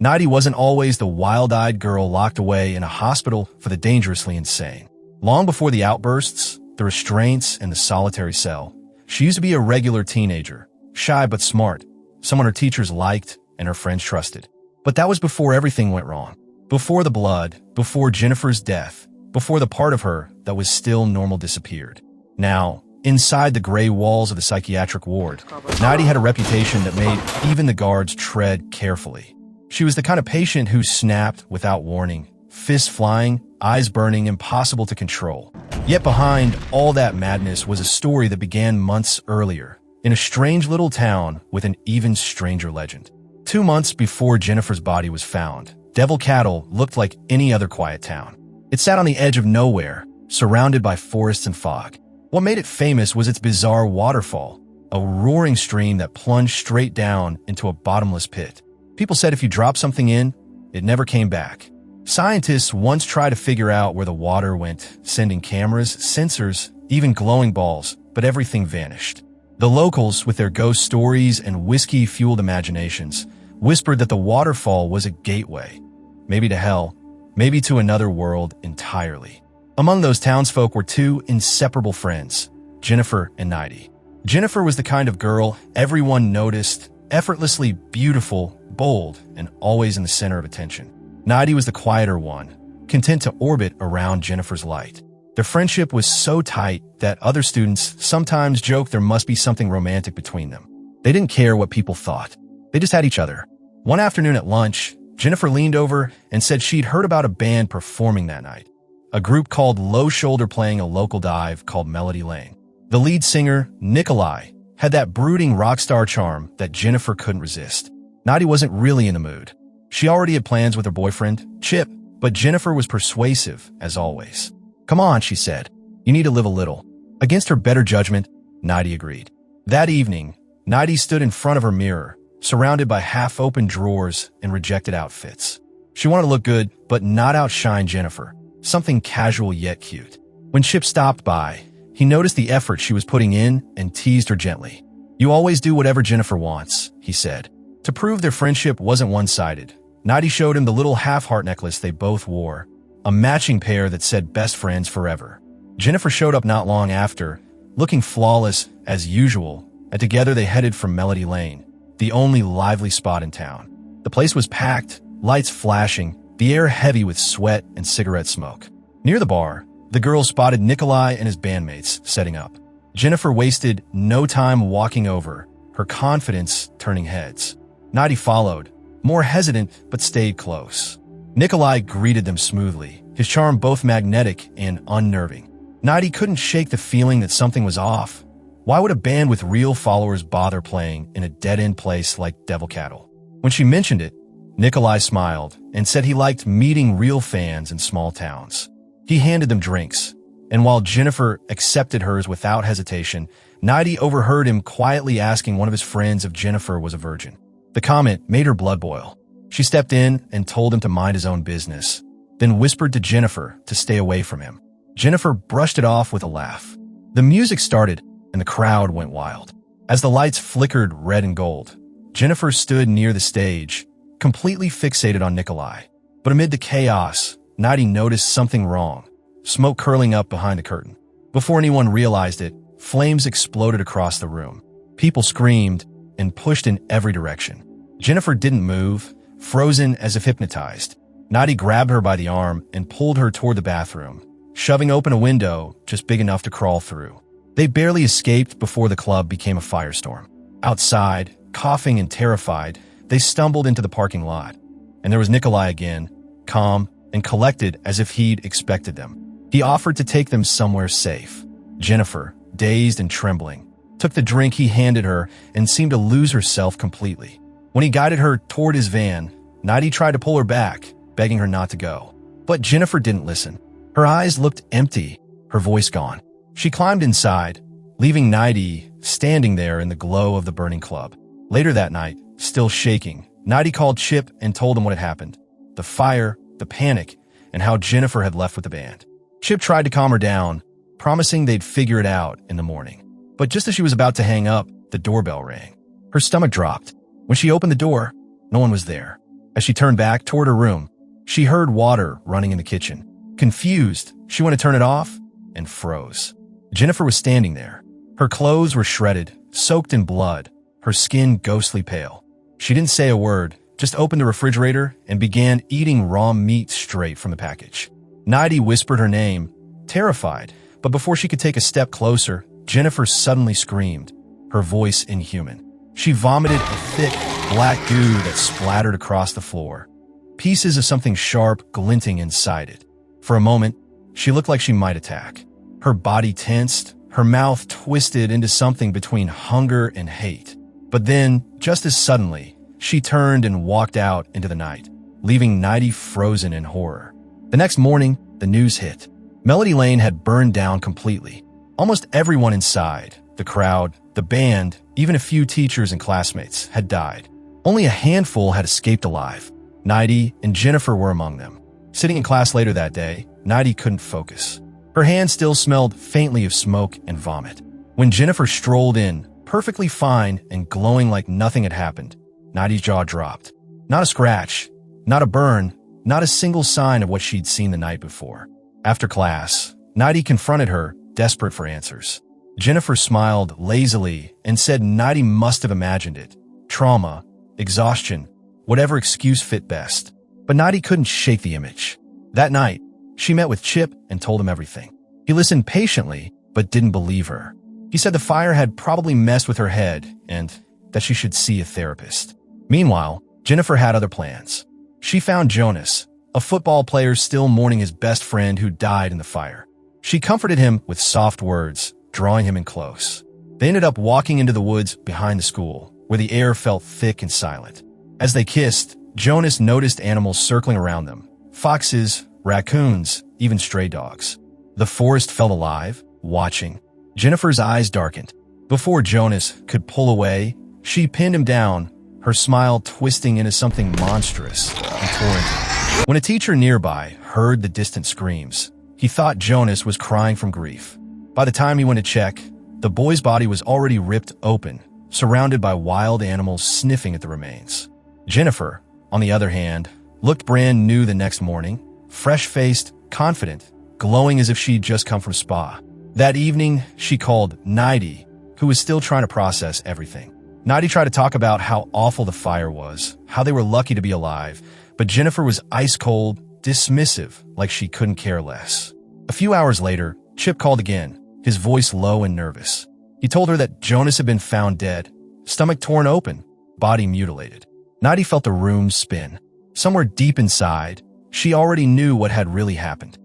Nighty wasn't always the wild-eyed girl locked away in a hospital for the dangerously insane. Long before the outbursts, the restraints, and the solitary cell, she used to be a regular teenager, shy but smart, someone her teachers liked and her friends trusted. But that was before everything went wrong. Before the blood, before Jennifer's death, before the part of her that was still normal disappeared. Now, inside the gray walls of the psychiatric ward, Nighty had a reputation that made even the guards tread carefully. She was the kind of patient who snapped without warning, fists flying, eyes burning, impossible to control. Yet behind all that madness was a story that began months earlier, in a strange little town with an even stranger legend. 2 months before Jennifer's body was found, Devil Cattle looked like any other quiet town. It sat on the edge of nowhere, surrounded by forests and fog. What made it famous was its bizarre waterfall, a roaring stream that plunged straight down into a bottomless pit. People said if you dropped something in, it never came back. Scientists once tried to figure out where the water went, sending cameras, sensors, even glowing balls, but everything vanished. The locals, with their ghost stories and whiskey-fueled imaginations, whispered that the waterfall was a gateway, maybe to hell, maybe to another world entirely. Among those townsfolk were 2 inseparable friends, Jennifer and Nighty. Jennifer was the kind of girl everyone noticed, effortlessly beautiful, bold, and always in the center of attention. Nighty was the quieter one, content to orbit around Jennifer's light. Their friendship was so tight that other students sometimes joked there must be something romantic between them. They didn't care what people thought. They just had each other. One afternoon at lunch, Jennifer leaned over and said she'd heard about a band performing that night. A group called Low Shoulder playing a local dive called Melody Lane. The lead singer, Nikolai, had that brooding rock star charm that Jennifer couldn't resist. Nighty wasn't really in the mood. She already had plans with her boyfriend, Chip, but Jennifer was persuasive, as always. "Come on," she said. "You need to live a little." Against her better judgment, Nighty agreed. That evening, Nighty stood in front of her mirror, surrounded by half-open drawers and rejected outfits. She wanted to look good, but not outshine Jennifer. Something casual yet cute. When Chip stopped by, he noticed the effort she was putting in and teased her gently. "You always do whatever Jennifer wants," he said. To prove their friendship wasn't one-sided, Nighty showed him the little half-heart necklace they both wore, a matching pair that said best friends forever. Jennifer showed up not long after, looking flawless as usual, and together they headed for Melody Lane, the only lively spot in town. The place was packed, lights flashing, the air heavy with sweat and cigarette smoke. Near the bar, the girls spotted Nikolai and his bandmates setting up. Jennifer wasted no time walking over, her confidence turning heads. Nighty followed, more hesitant but stayed close. Nikolai greeted them smoothly, his charm both magnetic and unnerving. Nighty couldn't shake the feeling that something was off. Why would a band with real followers bother playing in a dead-end place like Devil Cattle? When she mentioned it, Nikolai smiled and said he liked meeting real fans in small towns. He handed them drinks, and while Jennifer accepted hers without hesitation, Nighty overheard him quietly asking one of his friends if Jennifer was a virgin. The comment made her blood boil. She stepped in and told him to mind his own business, then whispered to Jennifer to stay away from him. Jennifer brushed it off with a laugh. The music started, and the crowd went wild. As the lights flickered red and gold, Jennifer stood near the stage, completely fixated on Nikolai. But amid the chaos, Nighty noticed something wrong, smoke curling up behind the curtain. Before anyone realized it, flames exploded across the room. People screamed and pushed in every direction. Jennifer didn't move, frozen as if hypnotized. Nighty grabbed her by the arm and pulled her toward the bathroom, shoving open a window just big enough to crawl through. They barely escaped before the club became a firestorm. Outside, coughing and terrified, they stumbled into the parking lot. And there was Nikolai again, calm and collected as if he'd expected them. He offered to take them somewhere safe. Jennifer, dazed and trembling, took the drink he handed her and seemed to lose herself completely. When he guided her toward his van, Nighty tried to pull her back, begging her not to go. But Jennifer didn't listen. Her eyes looked empty, her voice gone. She climbed inside, leaving Nighty standing there in the glow of the burning club. Later that night, still shaking, Nighty called Chip and told him what had happened. The fire, the panic, and how Jennifer had left with the band. Chip tried to calm her down, promising they'd figure it out in the morning. But just as she was about to hang up, the doorbell rang. Her stomach dropped. When she opened the door, no one was there. As she turned back toward her room, she heard water running in the kitchen. Confused, she went to turn it off and froze. Jennifer was standing there. Her clothes were shredded, soaked in blood, her skin ghostly pale. She didn't say a word, just opened the refrigerator and began eating raw meat straight from the package. Nighty whispered her name, terrified, but before she could take a step closer, Jennifer suddenly screamed, her voice inhuman. She vomited a thick, black goo that splattered across the floor, pieces of something sharp glinting inside it. For a moment, she looked like she might attack. Her body tensed, her mouth twisted into something between hunger and hate. But then, just as suddenly, she turned and walked out into the night, leaving Nighty frozen in horror. The next morning, the news hit. Melody Lane had burned down completely. Almost everyone inside, the crowd, the band, even a few teachers and classmates, had died. Only a handful had escaped alive. Nighty and Jennifer were among them. Sitting in class later that day, Nighty couldn't focus. Her hands still smelled faintly of smoke and vomit. When Jennifer strolled in, perfectly fine and glowing like nothing had happened, Nighty's jaw dropped. Not a scratch, not a burn, not a single sign of what she'd seen the night before. After class, Nighty confronted her, desperate for answers. Jennifer smiled lazily and said Nighty must have imagined it. Trauma, exhaustion, whatever excuse fit best. But Nighty couldn't shake the image. That night, she met with Chip and told him everything. He listened patiently, but didn't believe her. He said the fire had probably messed with her head and that she should see a therapist. Meanwhile, Jennifer had other plans. She found Jonas, a football player still mourning his best friend who died in the fire. She comforted him with soft words, drawing him in close. They ended up walking into the woods behind the school, where the air felt thick and silent. As they kissed, Jonas noticed animals circling around them. Foxes, raccoons, even stray dogs. The forest felt alive, watching. Jennifer's eyes darkened. Before Jonas could pull away, she pinned him down, her smile twisting into something monstrous and tore into him. When a teacher nearby heard the distant screams, he thought Jonas was crying from grief. By the time he went to check, the boy's body was already ripped open, surrounded by wild animals sniffing at the remains. Jennifer, on the other hand, looked brand new the next morning, fresh-faced, confident, glowing as if she'd just come from spa. That evening, she called Nighty, who was still trying to process everything. Nighty tried to talk about how awful the fire was, how they were lucky to be alive, but Jennifer was ice-cold, dismissive, like she couldn't care less. A few hours later, Chip called again, his voice low and nervous. He told her that Jonas had been found dead, stomach torn open, body mutilated. Nighty felt the room spin. Somewhere deep inside, she already knew what had really happened.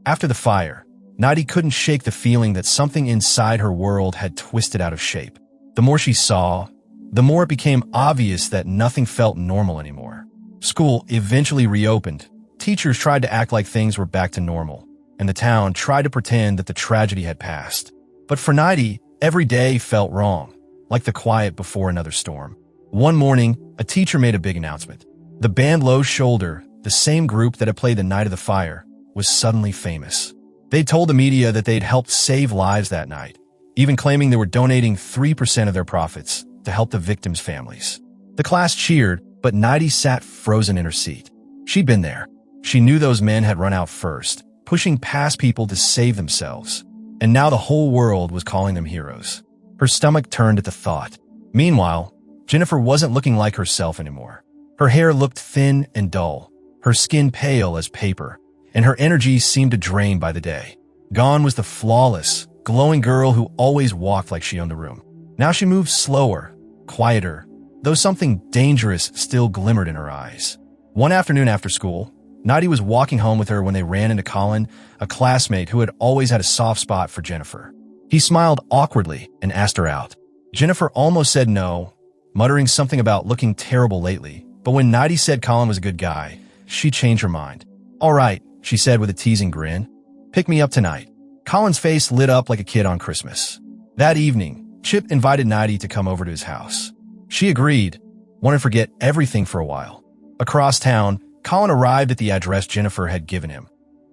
After the fire, Nighty couldn't shake the feeling that something inside her world had twisted out of shape. The more she saw, the more it became obvious that nothing felt normal anymore. School eventually reopened. Teachers tried to act like things were back to normal, and the town tried to pretend that the tragedy had passed. But for Nighty, every day felt wrong, like the quiet before another storm. One morning, a teacher made a big announcement. The band Low Shoulder, the same group that had played the night of the fire, was suddenly famous. They told the media that they'd helped save lives that night, even claiming they were donating 3% of their profits to help the victims' families. The class cheered, but Nighty sat frozen in her seat. She'd been there. She knew those men had run out first, pushing past people to save themselves. And now the whole world was calling them heroes. Her stomach turned at the thought. Meanwhile, Jennifer wasn't looking like herself anymore. Her hair looked thin and dull, her skin pale as paper, and her energy seemed to drain by the day. Gone was the flawless, glowing girl who always walked like she owned the room. Now she moved slower, quieter, though something dangerous still glimmered in her eyes. One afternoon after school, Nighty was walking home with her when they ran into Colin, a classmate who had always had a soft spot for Jennifer. He smiled awkwardly and asked her out. Jennifer almost said no, muttering something about looking terrible lately, but when Nighty said Colin was a good guy, she changed her mind. "All right," she said with a teasing grin. "Pick me up tonight." Colin's face lit up like a kid on Christmas. That evening, Chip invited Nighty to come over to his house. She agreed, wanted to forget everything for a while. Across town, Colin arrived at the address Jennifer had given him,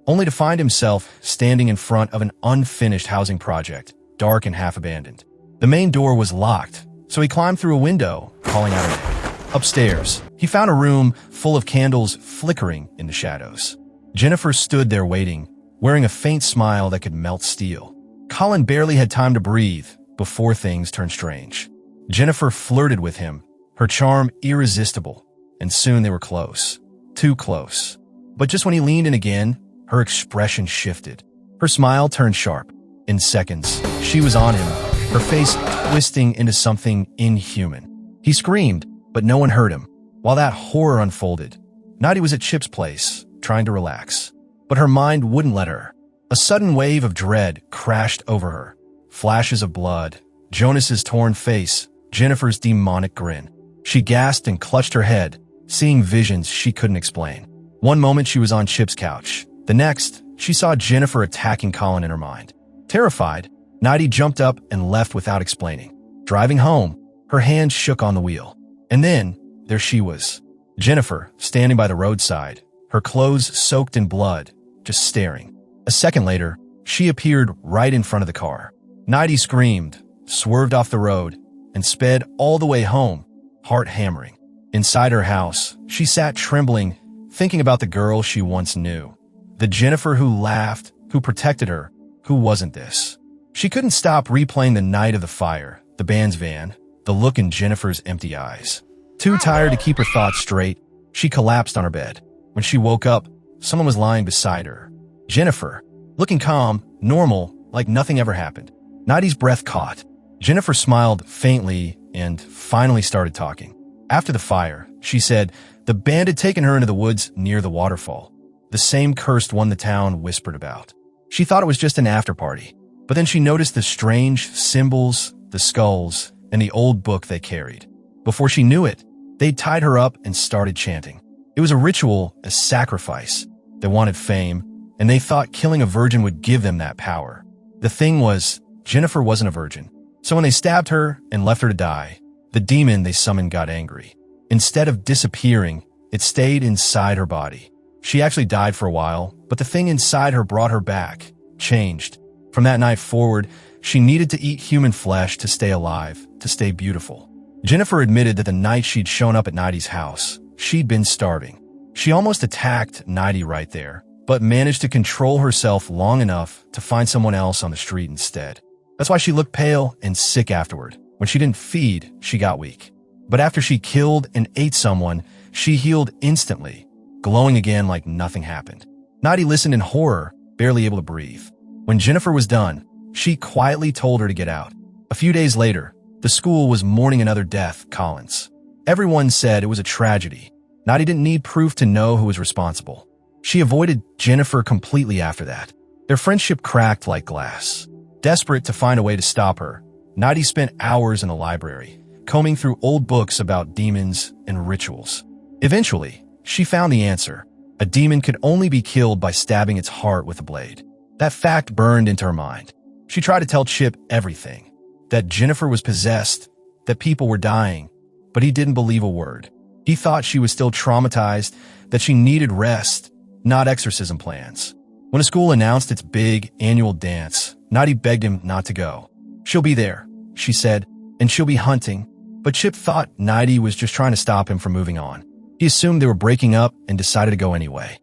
only to find himself standing in front of an unfinished housing project, dark and half abandoned. The main door was locked, so he climbed through a window, calling out her name. Upstairs, he found a room full of candles flickering in the shadows. Jennifer stood there waiting, wearing a faint smile that could melt steel. Colin barely had time to breathe before things turned strange. Jennifer flirted with him, her charm irresistible, and soon they were close. Too close. But just when he leaned in again, her expression shifted. Her smile turned sharp. In seconds, she was on him, her face twisting into something inhuman. He screamed, but no one heard him. While that horror unfolded, Nadia was at Chip's place, trying to relax. But her mind wouldn't let her. A sudden wave of dread crashed over her. Flashes of blood, Jonas's torn face, Jennifer's demonic grin. She gasped and clutched her head, seeing visions she couldn't explain. One moment she was on Chip's couch. The next, she saw Jennifer attacking Colin in her mind. Terrified, Nadia jumped up and left without explaining. Driving home, her hands shook on the wheel. And then, there she was. Jennifer, standing by the roadside, her clothes soaked in blood, just staring. A second later, she appeared right in front of the car. Nadia screamed, swerved off the road, and sped all the way home, heart hammering. Inside her house, she sat trembling, thinking about the girl she once knew. The Jennifer who laughed, who protected her, who wasn't this. She couldn't stop replaying the night of the fire, the band's van, the look in Jennifer's empty eyes. Too tired to keep her thoughts straight, she collapsed on her bed. When she woke up, someone was lying beside her. Jennifer, looking calm, normal, like nothing ever happened. Nadia's breath caught. Jennifer smiled faintly and finally started talking. After the fire, she said, the band had taken her into the woods near the waterfall. The same cursed one the town whispered about. She thought it was just an after-party, but then she noticed the strange symbols, the skulls, and the old book they carried. Before she knew it, they'd tied her up and started chanting. It was a ritual, a sacrifice. They wanted fame, and they thought killing a virgin would give them that power. The thing was, Jennifer wasn't a virgin. So when they stabbed her and left her to die, the demon they summoned got angry. Instead of disappearing, it stayed inside her body. She actually died for a while, but the thing inside her brought her back, changed. From that night forward, she needed to eat human flesh to stay alive, to stay beautiful. Jennifer admitted that the night she'd shown up at Nadia's house, she'd been starving. She almost attacked Nadia right there, but managed to control herself long enough to find someone else on the street instead. That's why she looked pale and sick afterward. When she didn't feed, she got weak. But after she killed and ate someone, she healed instantly, glowing again like nothing happened. Nadia listened in horror, barely able to breathe. When Jennifer was done, she quietly told her to get out. A few days later, the school was mourning another death, Colin's. Everyone said it was a tragedy. Nadia didn't need proof to know who was responsible. She avoided Jennifer completely after that. Their friendship cracked like glass. Desperate to find a way to stop her, Nadia spent hours in a library, combing through old books about demons and rituals. Eventually, she found the answer. A demon could only be killed by stabbing its heart with a blade. That fact burned into her mind. She tried to tell Chip everything. That Jennifer was possessed, that people were dying, but he didn't believe a word. He thought she was still traumatized, that she needed rest, not exorcism plans. When a school announced its big annual dance, Nadia begged him not to go. She'll be there, she said, and she'll be hunting. But Chip thought Nadia was just trying to stop him from moving on. He assumed they were breaking up and decided to go anyway.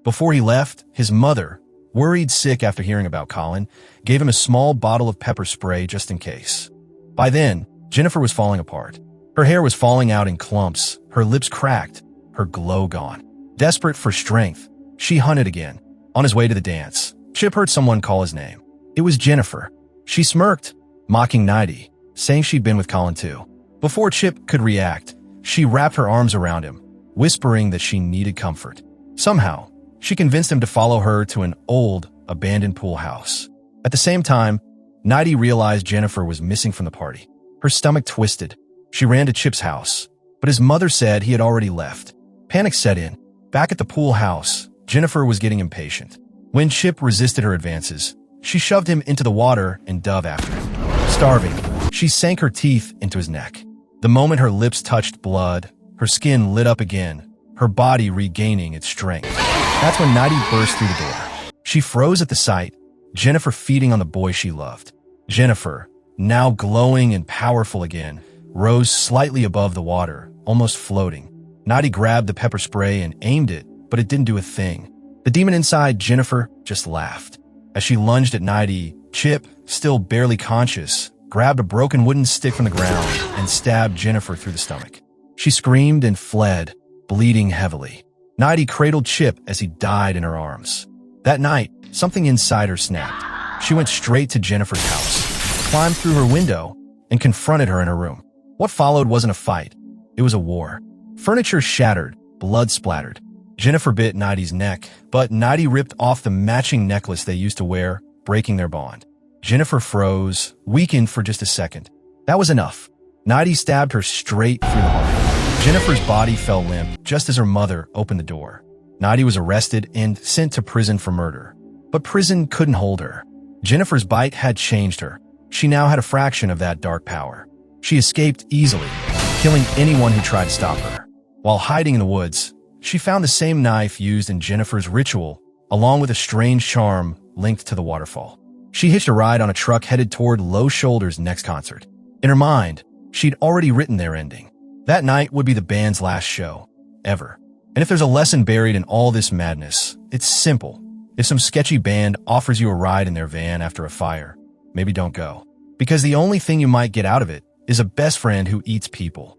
Before he left, his mother, worried sick after hearing about Colin, gave him a small bottle of pepper spray just in case. By then, Jennifer was falling apart. Her hair was falling out in clumps, her lips cracked, her glow gone. Desperate for strength, she hunted again. On his way to the dance, Chip heard someone call his name. It was Jennifer. She smirked, mocking Nadia, saying she'd been with Colin too. Before Chip could react, she wrapped her arms around him, whispering that she needed comfort. Somehow, she convinced him to follow her to an old, abandoned pool house. At the same time, Nadia realized Jennifer was missing from the party. Her stomach twisted. She ran to Chip's house, but his mother said he had already left. Panic set in. Back at the pool house, Jennifer was getting impatient. When Chip resisted her advances, she shoved him into the water and dove after him. Starving, she sank her teeth into his neck. The moment her lips touched blood, her skin lit up again, her body regaining its strength. That's when Nadia burst through the door. She froze at the sight, Jennifer feeding on the boy she loved. Jennifer, now glowing and powerful again, rose slightly above the water, almost floating. Nighty grabbed the pepper spray and aimed it, but it didn't do a thing. The demon inside Jennifer just laughed. As she lunged at Nighty, Chip, still barely conscious, grabbed a broken wooden stick from the ground and stabbed Jennifer through the stomach. She screamed and fled, bleeding heavily. Nighty cradled Chip as he died in her arms. That night, something inside her snapped. She went straight to Jennifer's house, climbed through her window, and confronted her in her room. What followed wasn't a fight. It was a war. Furniture shattered, blood splattered. Jennifer bit Nighty's neck, but Nighty ripped off the matching necklace they used to wear, breaking their bond. Jennifer froze, weakened for just a second. That was enough. Nighty stabbed her straight through the heart. Jennifer's body fell limp just as her mother opened the door. Nighty was arrested and sent to prison for murder. But prison couldn't hold her. Jennifer's bite had changed her. She now had a fraction of that dark power. She escaped easily, killing anyone who tried to stop her. While hiding in the woods, she found the same knife used in Jennifer's ritual, along with a strange charm linked to the waterfall. She hitched a ride on a truck headed toward Low Shoulder's next concert. In her mind, she'd already written their ending. That night would be the band's last show, ever. And if there's a lesson buried in all this madness, it's simple. If some sketchy band offers you a ride in their van after a fire, maybe don't go. Because the only thing you might get out of it is a best friend who eats people.